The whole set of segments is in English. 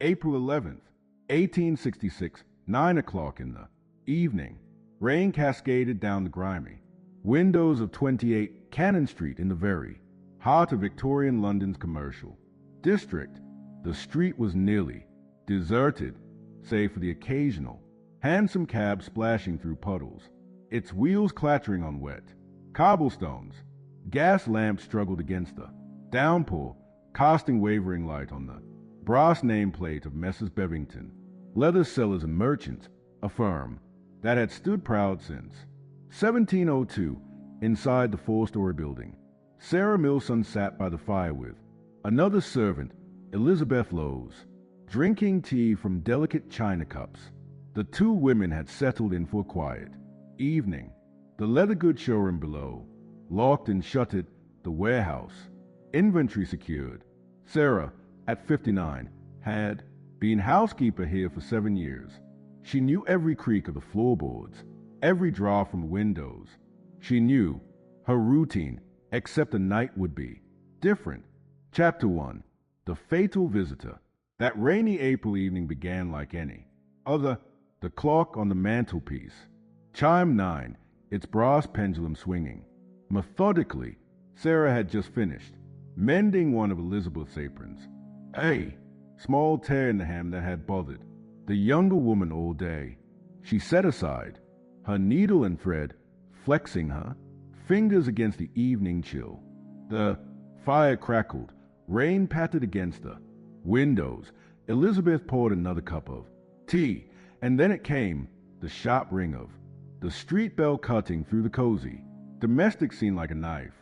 April 11th, 1866, 9 o'clock in the evening. Rain cascaded down the grimy windows of 28 Cannon Street in the very heart of Victorian London's commercial district. The street was nearly deserted, save for the occasional hansom cab splashing through puddles, its wheels clattering on wet cobblestones. Gas lamps struggled against the downpour, casting wavering light on the brass nameplate of Messrs. Bevington, leather sellers and merchants, a firm that had stood proud since 1702 inside the four-story building. Sarah Millson sat by the fire with another servant, Elizabeth Lowes, drinking tea from delicate china cups. The two women had settled in for a quiet evening. The leather goods showroom below, locked and shuttered, the warehouse, inventory secured. Sarah, at 59, had been housekeeper here for 7 years. She knew every creak of the floorboards, every draft from the windows. She knew her routine, except the night would be different. Chapter 1. The Fatal Visitor. That rainy April evening began like any other. The clock on the mantelpiece chimed 9, its brass pendulum swinging. Methodically, Sarah had just finished mending one of Elizabeth's aprons. A small tear in the hem that had bothered the younger woman all day. She set aside her needle and thread, flexing her fingers against the evening chill. The fire crackled, rain pattered against the windows. Elizabeth poured another cup of tea, and then it came, the sharp ring of the street bell cutting through the cozy domestic scene like a knife.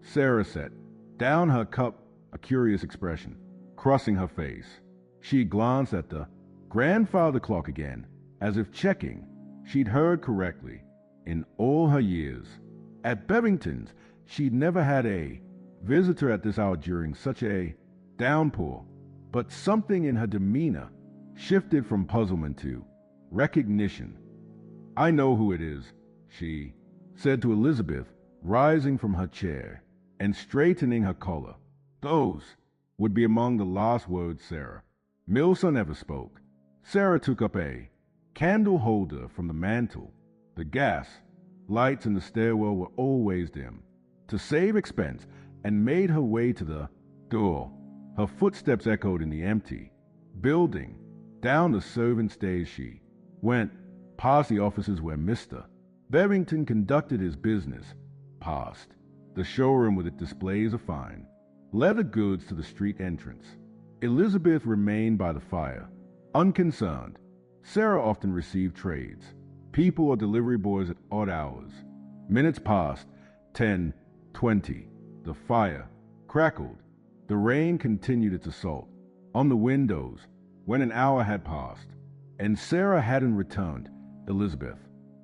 Sarah set down her cup, a curious expression crossing her face. She glanced at the grandfather clock again, as if checking she'd heard correctly. In all her years at Bevington's, she'd never had a visitor at this hour during such a downpour, but something in her demeanor shifted from puzzlement to recognition. "I know who it is," she said to Elizabeth, rising from her chair and straightening her collar. "Those would be among the last words Sarah Millson ever spoke." Sarah took up a candle holder from the mantel. The gas lights in the stairwell were always dim, to save expense, and made her way to the door. Her footsteps echoed in the empty building. Down the servant stairs she went, past the offices where Mr. Bevington conducted his business, past the showroom with its displays of fine leather goods to the street entrance. Elizabeth remained by the fire, unconcerned. Sarah often received trades, people or delivery boys at odd hours. Minutes passed, 10, 20. The fire crackled. The rain continued its assault on the windows. When an hour had passed, and Sarah hadn't returned, Elizabeth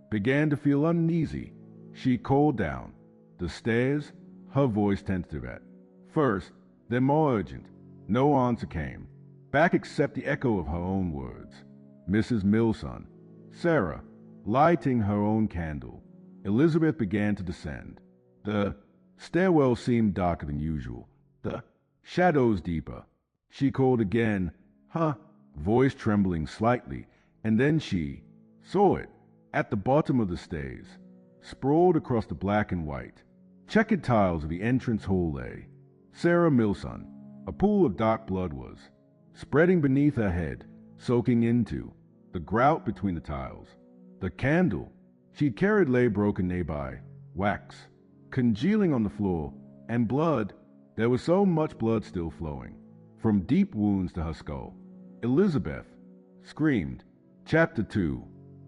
began to feel uneasy. She called down the stairs, her voice tentative at first, then more urgent. No answer came back except the echo of her own words. "Mrs. Millson." Sarah lighting her own candle. Elizabeth began to descend. The stairwell seemed darker than usual, the shadows deeper. She called again, her voice trembling slightly, and then she saw it at the bottom of the stairs, sprawled across the black and white checkered tiles of the entrance hall lay Sarah Millson. A pool of dark blood was spreading beneath her head, soaking into the grout between the tiles. The candle she'd carried lay broken nearby, wax congealing on the floor, and blood. There was so much blood still flowing from deep wounds to her skull. Elizabeth screamed. Chapter 2.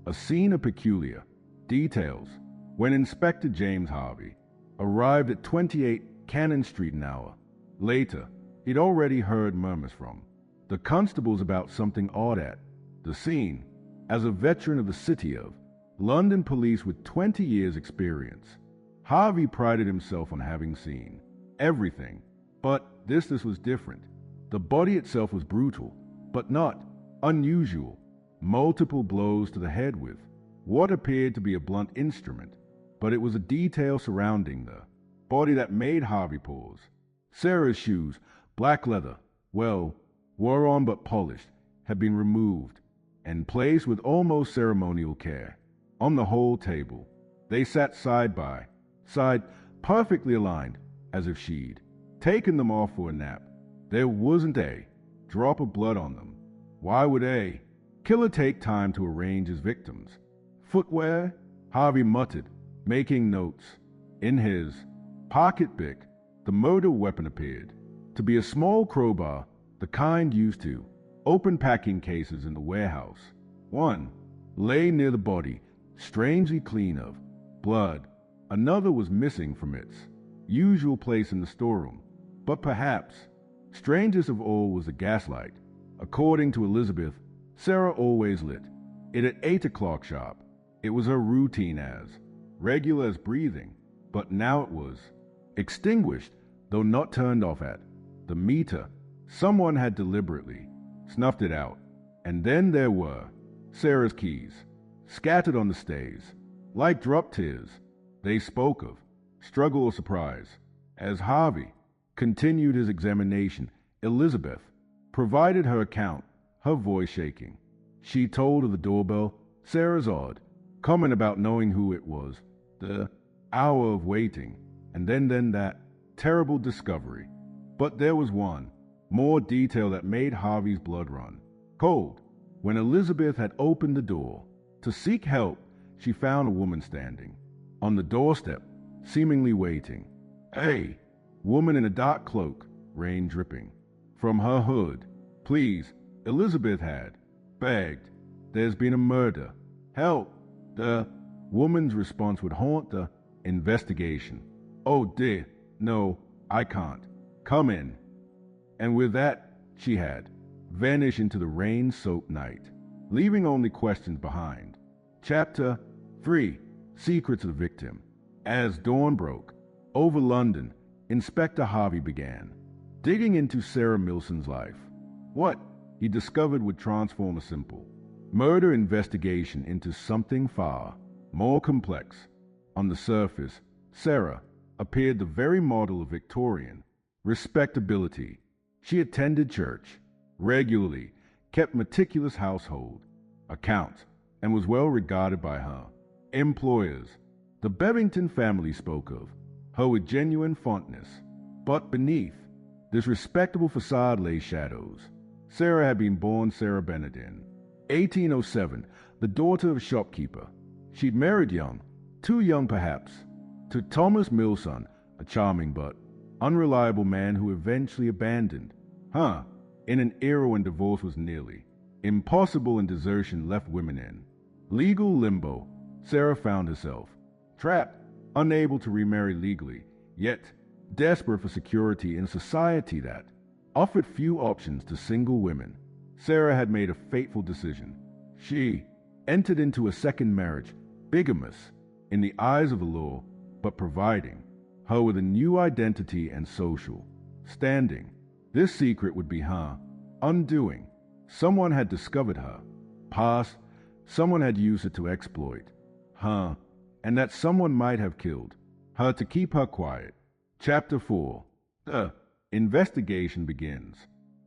A scene of peculiar details. When Inspector James Harvey arrived at 28 Cannon Street an hour later, he'd already heard murmurs from the constables about something odd at the scene. As a veteran of the City of London police with 20 years' experience, Harvey prided himself on having seen everything. But this was different. The body itself was brutal, but not unusual. Multiple blows to the head with what appeared to be a blunt instrument, but it was a detail surrounding the body that made Harvey pause. Sarah's shoes, black leather, were on but polished, had been removed and placed with almost ceremonial care. On the whole table, they sat side by side, perfectly aligned, as if she'd taken them off for a nap. There wasn't a drop of blood on them. Why would a killer take time to arrange his victims? Footwear? Harvey muttered, making notes. In his pocketbook, the murder weapon appeared to be a small crowbar, the kind used to open packing cases in the warehouse. One lay near the body, strangely clean of blood. Another was missing from its usual place in the storeroom. But perhaps strangest of all was the gaslight. According to Elizabeth, Sarah always lit it at 8 o'clock sharp. It was her routine, as regular as breathing, but now it was extinguished, though not turned off at the meter. Someone had deliberately snuffed it out. And then there were Sarah's keys, scattered on the stays. Like drop tears, they spoke of struggle or surprise. As Harvey continued his examination, Elizabeth provided her account, her voice shaking. She told of the doorbell, Sarah's odd comment about knowing who it was, the hour of waiting, and then that terrible discovery. But there was one more detail that made Harvey's blood run cold. When Elizabeth had opened the door to seek help, she found a woman standing on the doorstep, seemingly waiting. A woman in a dark cloak, rain dripping from her hood. Please, Elizabeth had begged. There's been a murder. Help! The woman's response would haunt the investigation. Oh dear, no, I can't. Come in. And with that, she had vanished into the rain-soaked night, leaving only questions behind. Chapter 3. Secrets of the Victim. As dawn broke over London, Inspector Harvey began digging into Sarah Millson's life. What he discovered would transform a simple murder investigation into something far more complex. On the surface, Sarah appeared the very model of Victorian respectability. She attended church regularly, kept meticulous household accounts, and was well regarded by her employers. The Bevington family spoke of her with genuine fondness. But beneath this respectable facade lay shadows. Sarah had been born Sarah Bennett in 1807, the daughter of a shopkeeper. She'd married young, too young perhaps, to Thomas Millson, a charming but unreliable man who eventually abandoned her in an era when divorce was nearly impossible and desertion left women in legal limbo. Sarah found herself trapped, unable to remarry legally, yet desperate for security in a society that offered few options to single women. Sarah had made a fateful decision. She entered into a second marriage, bigamous in the eyes of the law, but providing her with a new identity and social standing. This secret would be her undoing. Someone had discovered her past, someone had used it to exploit her, and that someone might have killed her to keep her quiet. Chapter 4. The investigation begins.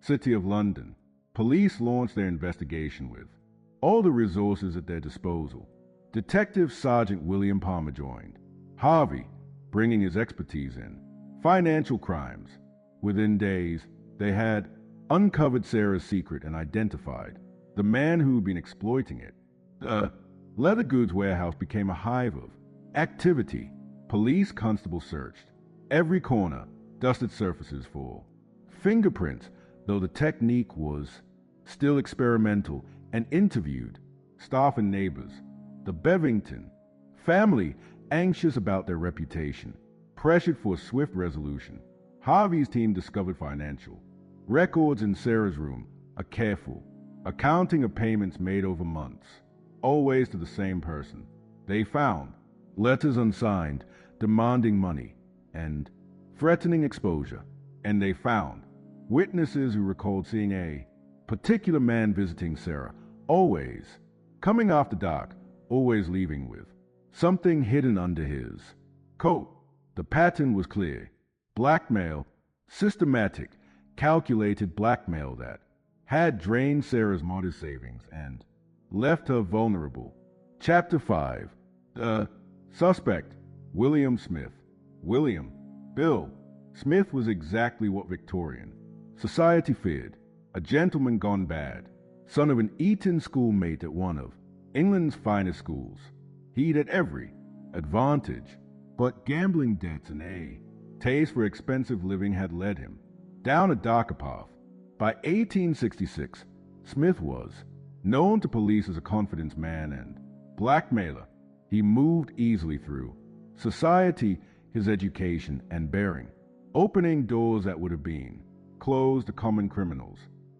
City of London. Police launched their investigation with all the resources at their disposal. Detective Sergeant William Palmer joined Harvey, bringing his expertise in financial crimes. Within days, they had uncovered Sarah's secret and identified the man who had been exploiting it. The leather goods warehouse became a hive of activity. Police constables searched every corner, dusted surfaces for fingerprints, though the technique was still experimental, and interviewed staff and neighbors. The Bevington family, anxious about their reputation, pressured for a swift resolution. Harvey's team discovered financial records in Sarah's room, a careful accounting of payments made over months, always to the same person. They found letters unsigned demanding money and threatening exposure, and they found witnesses who recalled seeing a particular man visiting Sarah, always coming after dark, always leaving with something hidden under his coat. The pattern was clear. Blackmail, systematic, calculated blackmail that had drained Sarah's modest savings and left her vulnerable. Chapter 5. The suspect, William Smith. William Bill Smith was exactly what Victorian society feared, a gentleman gone bad, son of an Eton schoolmate at one of England's finest schools. He'd had every advantage, but gambling debts and a taste for expensive living had led him down a darker path. By 1866, Smith was known to police as a confidence man and blackmailer. He moved easily through society, his education and bearing, opening doors that would have been closed to common criminals.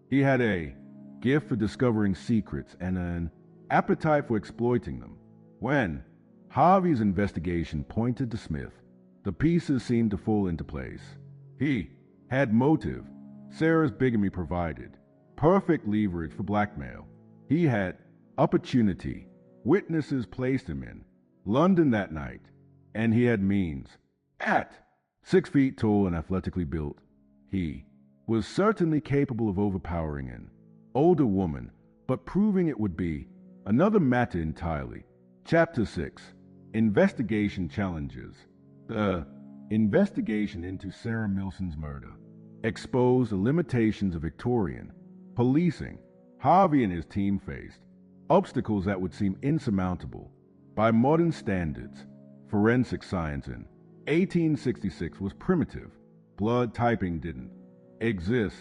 He had a gift for discovering secrets and an appetite for exploiting them. When Harvey's investigation pointed to Smith, the pieces seemed to fall into place. He had motive. Sarah's bigamy provided perfect leverage for blackmail. He had opportunity. Witnesses placed him in London that night, and he had means. At 6 feet tall and athletically built, he was certainly capable of overpowering an older woman, but proving it would be another matter entirely. Chapter 6. Investigation Challenges. The investigation into Sarah Millson's murder exposed the limitations of Victorian policing. Harvey and his team faced obstacles that would seem insurmountable by modern standards. Forensic science in 1866 was primitive. Blood typing didn't exist.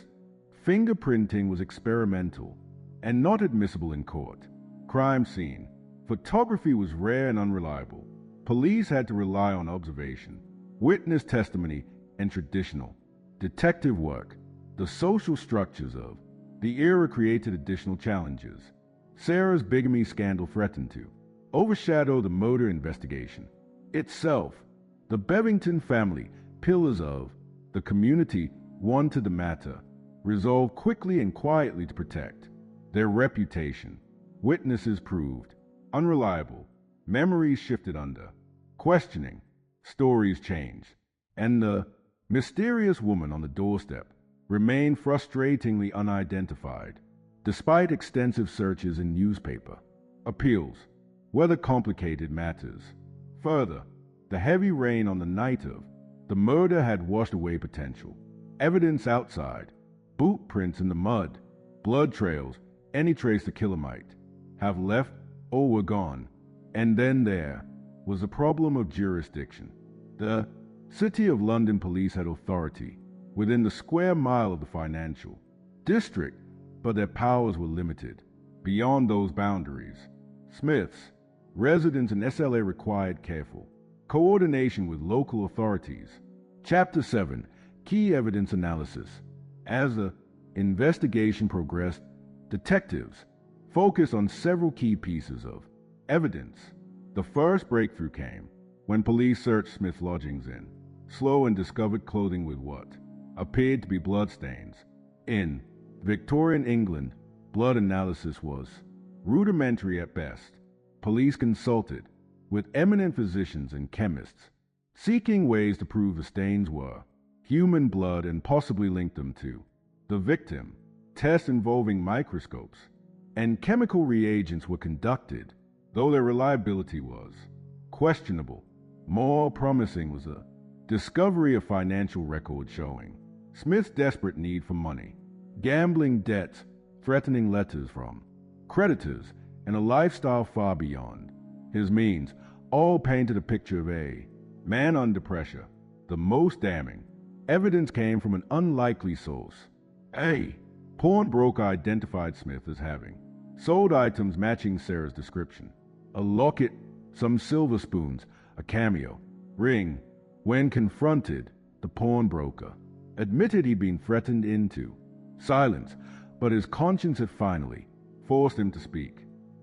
Fingerprinting was experimental and not admissible in court. Crime scene photography was rare and unreliable. Police had to rely on observation, witness testimony, and traditional detective work. The social structures of the era created additional challenges. Sarah's bigamy scandal threatened to overshadow the murder investigation itself. The Bevington family, pillars of the community, wanted the matter resolved quickly and quietly to protect their reputation. Witnesses proved unreliable, memories shifted under questioning, stories changed, and the mysterious woman on the doorstep remained frustratingly unidentified, despite extensive searches in newspaper appeals. Weather complicated matters further. The heavy rain on the night of the murder had washed away potential evidence outside. Boot prints in the mud, blood trails, any trace the killer might have left or were gone. And then there was the problem of jurisdiction. The City of London police had authority within the square mile of the financial district, but their powers were limited beyond those boundaries. Smith's residence in SLA required careful coordination with local authorities. Chapter 7. Key Evidence Analysis. As the investigation progressed, detectives focused on several key pieces of evidence. The first breakthrough came when police searched Smith's lodgings in Slough and discovered clothing with what appeared to be bloodstains. In Victorian England, blood analysis was rudimentary at best. Police consulted with eminent physicians and chemists, seeking ways to prove the stains were human blood and possibly link them to the victim. Tests involving microscopes and chemical reagents were conducted, though their reliability was questionable. More promising was the discovery of financial records showing Smith's desperate need for money, gambling debts, threatening letters from creditors, and a lifestyle far beyond his means, all painted a picture of a man under pressure. The most damning evidence came from an unlikely source. A pawnbroker identified Smith as having sold items matching Sarah's description: a locket, some silver spoons, a cameo ring. When confronted, the pawnbroker admitted he'd been threatened into silence, but his conscience had finally forced him to speak.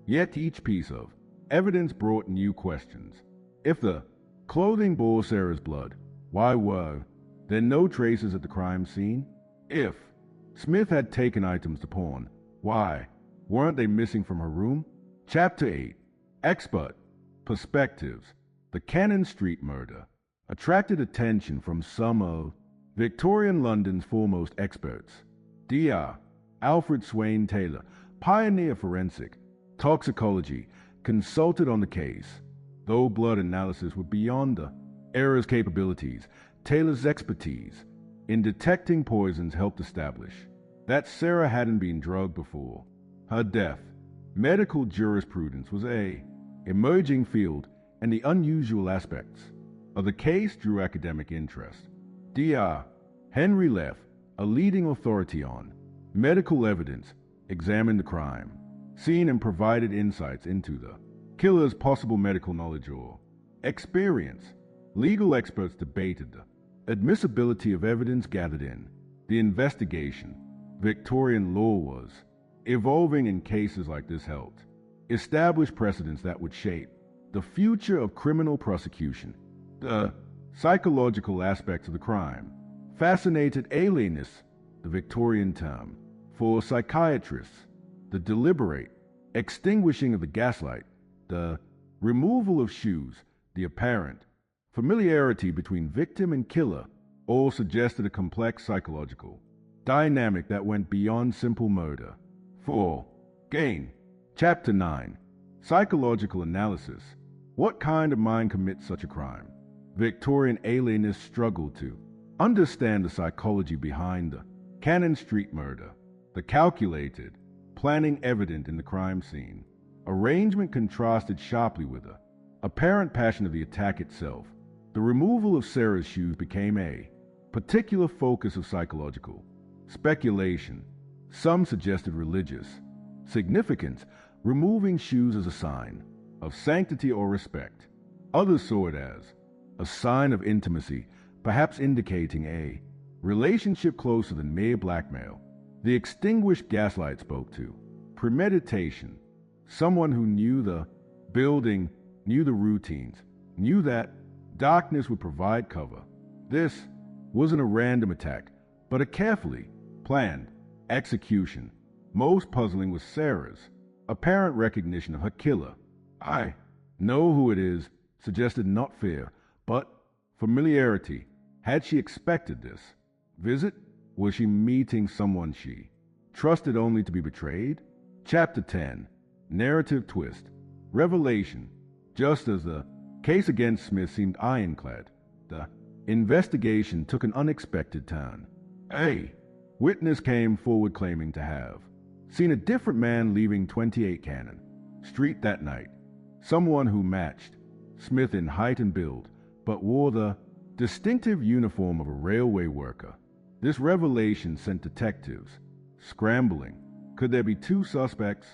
Yet each piece of evidence brought new questions. If the clothing bore Sarah's blood, why were there no traces at the crime scene? If Smith had taken items to pawn, why weren't they missing from her room? Chapter 8. Expert Perspectives. The Cannon Street murder attracted attention from some of Victorian London's foremost experts. Dr. Alfred Swain Taylor, pioneer forensic toxicology, consulted on the case. Though blood analysis were beyond the era's capabilities, Taylor's expertise in detecting poisons helped establish that Sarah hadn't been drugged before. Her death, medical jurisprudence was a emerging field, and the unusual aspects of the case drew academic interest. Dr. Henry Leff, a leading authority on medical evidence, examined the crime scene and provided insights into the killer's possible medical knowledge or experience. Legal experts debated the admissibility of evidence gathered in the investigation. Victorian law was evolving, and cases like this helped establish precedents that would shape the future of criminal prosecution. The psychological aspects of the crime fascinated alienists, the Victorian term for psychiatrists, the deliberate extinguishing of the gaslight, the removal of shoes, the apparent familiarity between victim and killer, all suggested a complex psychological dynamic that went beyond simple murder. 4. Gain. Chapter 9. Psychological analysis. What kind of mind commits such a crime? Victorian alienists struggled to understand the psychology behind the Cannon Street murder. The calculated planning evident in the crime scene. Arrangement contrasted sharply with the apparent passion of the attack itself. The removal of Sarah's shoes became a particular focus of psychological speculation. Some suggested religious significance, removing shoes as a sign of sanctity or respect. Others saw it as a sign of intimacy, perhaps indicating a relationship closer than mere blackmail. The extinguished gaslight spoke to premeditation. Someone who knew the building, knew the routines, knew that darkness would provide cover. This wasn't a random attack, but a carefully planned execution. Most puzzling was Sarah's apparent recognition of her killer. "I know who it is," suggested not fear, but familiarity. Had she expected this visit? Was she meeting someone she trusted only to be betrayed? Chapter 10. Narrative twist. Revelation. Just as the case against Smith seemed ironclad, the investigation took an unexpected turn. A witness came forward claiming to have seen a different man leaving 28 Cannon Street that night. Someone who matched Smith in height and build, but wore the distinctive uniform of a railway worker. This revelation sent detectives scrambling. Could there be two suspects?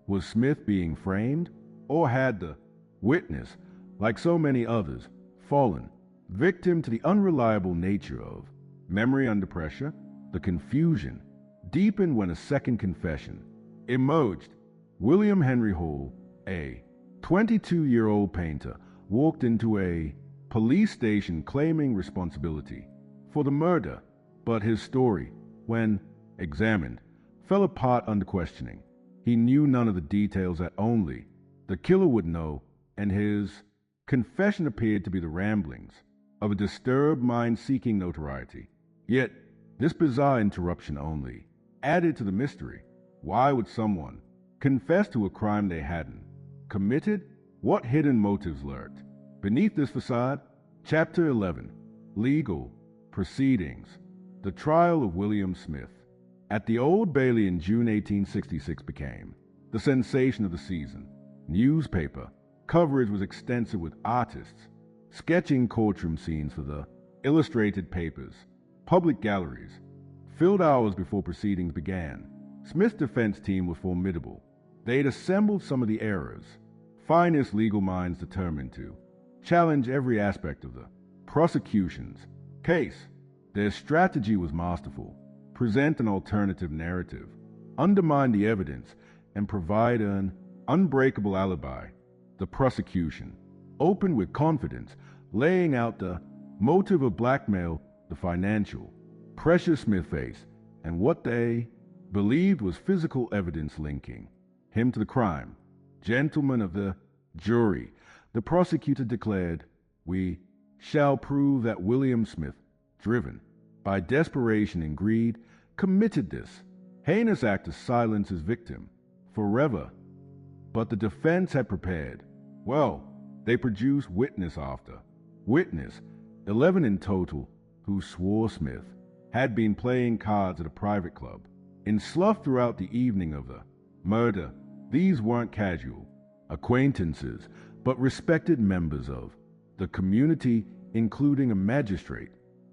Was Smith being framed? Or had the witness, like so many others, fallen victim to the unreliable nature of memory under pressure? The confusion deepened when a second confession emerged. William Henry Hall, a 22-year-old painter, walked into a police station claiming responsibility for the murder, but his story, when examined, fell apart under questioning. He knew none of the details that only the killer would know, and his confession appeared to be the ramblings of a disturbed mind seeking notoriety. Yet, this bizarre interruption only added to the mystery. Why would someone confess to a crime they hadn't committed? What hidden motives lurked beneath this facade? Chapter 11. Legal Proceedings. The trial of William Smith at the Old Bailey in June 1866 became the sensation of the season. Newspaper coverage was extensive, with artists sketching courtroom scenes for the illustrated papers. Public galleries filled hours before proceedings began. Smith's defense team was formidable. They'd assembled some of the era's finest legal minds determined to challenge every aspect of the prosecution's case. Their strategy was masterful: present an alternative narrative, undermine the evidence, and provide an unbreakable alibi. The prosecution opened with confidence, laying out the motive of blackmail, the financial pressure Smith faced, and what they believed was physical evidence linking him to the crime. Gentlemen of the jury, the prosecutor declared, "We shall prove that William Smith, driven by desperation and greed, committed this heinous act to silence his victim forever. But the defense had prepared. Well, they produced witness after witness, 11 in total, who swore Smith had been playing cards at a private club. In slough throughout the evening of the murder, these weren't casual acquaintances, but respected members of the community, including a magistrate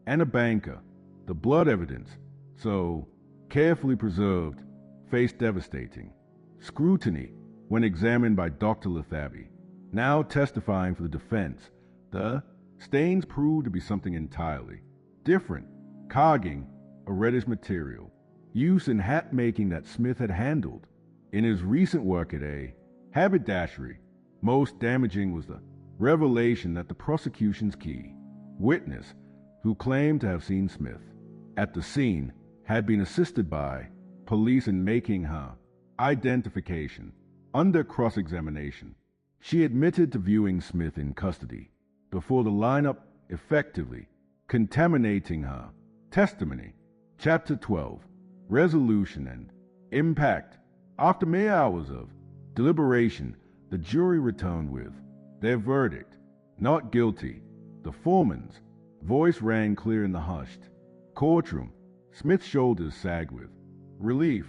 and a banker. The blood evidence, so carefully preserved, faced devastating scrutiny when examined by Dr. Lethaby. Now testifying for the defense, the stains proved to be something entirely different, cogging a reddish material used in hat making that Smith had handled in his recent work at a haberdashery. Most damaging was the revelation that the prosecution's key witness, who claimed to have seen Smith at the scene, had been assisted by police in making her identification. Under cross-examination, she admitted to viewing Smith in custody before the lineup, effectively contaminating her testimony. Chapter 12, Resolution and Impact. After mere hours of deliberation, the jury returned with their verdict, not guilty. The foreman's voice rang clear in the hushed courtroom. Smith's shoulders sagged with relief.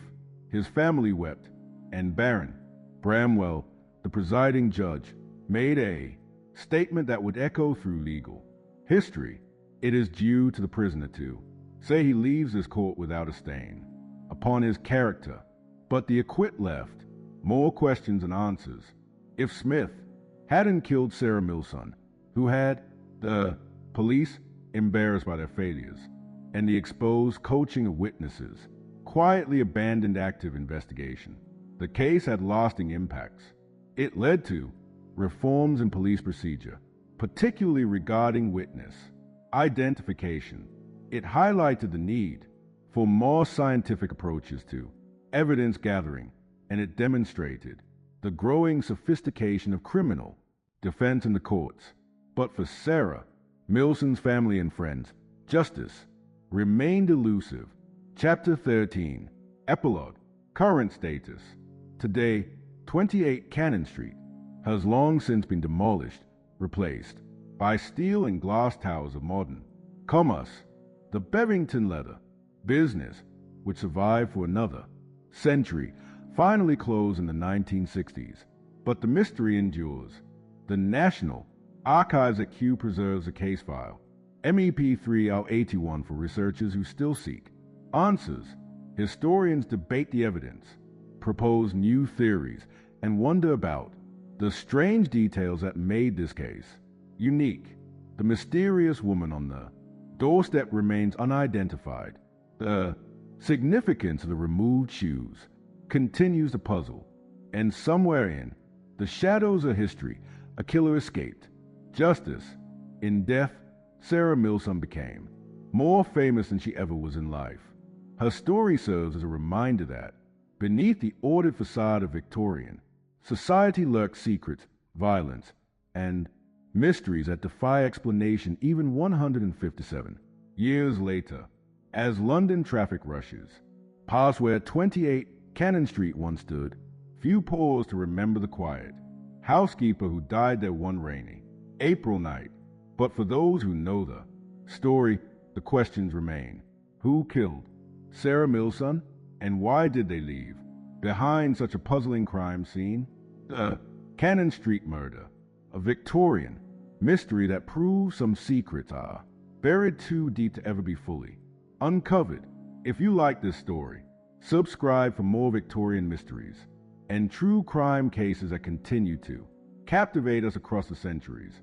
His family wept, and Baron Bramwell, the presiding judge, made a statement that would echo through legal history. It is due to the prisoner to say he leaves this court without a stain upon his character, but the acquit left more questions than answers. If Smith hadn't killed Sarah Millson, who had the police embarrassed by their failures and the exposed coaching of witnesses, quietly abandoned active investigation, the case had lasting impacts. It led to reforms in police procedure, particularly regarding witness identification. It highlighted the need for more scientific approaches to evidence gathering, and it demonstrated the growing sophistication of criminal defense in the courts. But for Sarah Millson's family and friends, justice remained elusive. Chapter 13, Epilogue. Current status. Today, 28 Cannon Street has long since been demolished, replaced by steel and glass towers of modern commerce. The Bevington leather business, which survived for another century, finally closed in the 1960s. But the mystery endures. The National Archives at Kew preserves a case file, MEP3L81, for researchers who still seek answers. Historians debate the evidence, propose new theories, and wonder about the strange details that made this case unique. The mysterious woman on the doorstep remains unidentified. The significance of the removed shoes continues to puzzle. And somewhere in the shadows of history, a killer escaped justice. In death, Sarah Millson became more famous than she ever was in life. Her story serves as a reminder that beneath the ordered facade of Victorian society lurk secrets, violence, and mysteries that defy explanation even 157 years later. As London traffic rushes past where 28 Cannon Street once stood, few pause to remember the quiet housekeeper who died there one rainy April night. But for those who know the story, the questions remain. Who killed Sarah Millson, and why did they leave behind such a puzzling crime scene? The Cannon Street murder, a Victorian mystery that proves some secrets are buried too deep to ever be fully uncovered. If you like this story, subscribe for more Victorian mysteries and true crime cases that continue to captivate us across the centuries.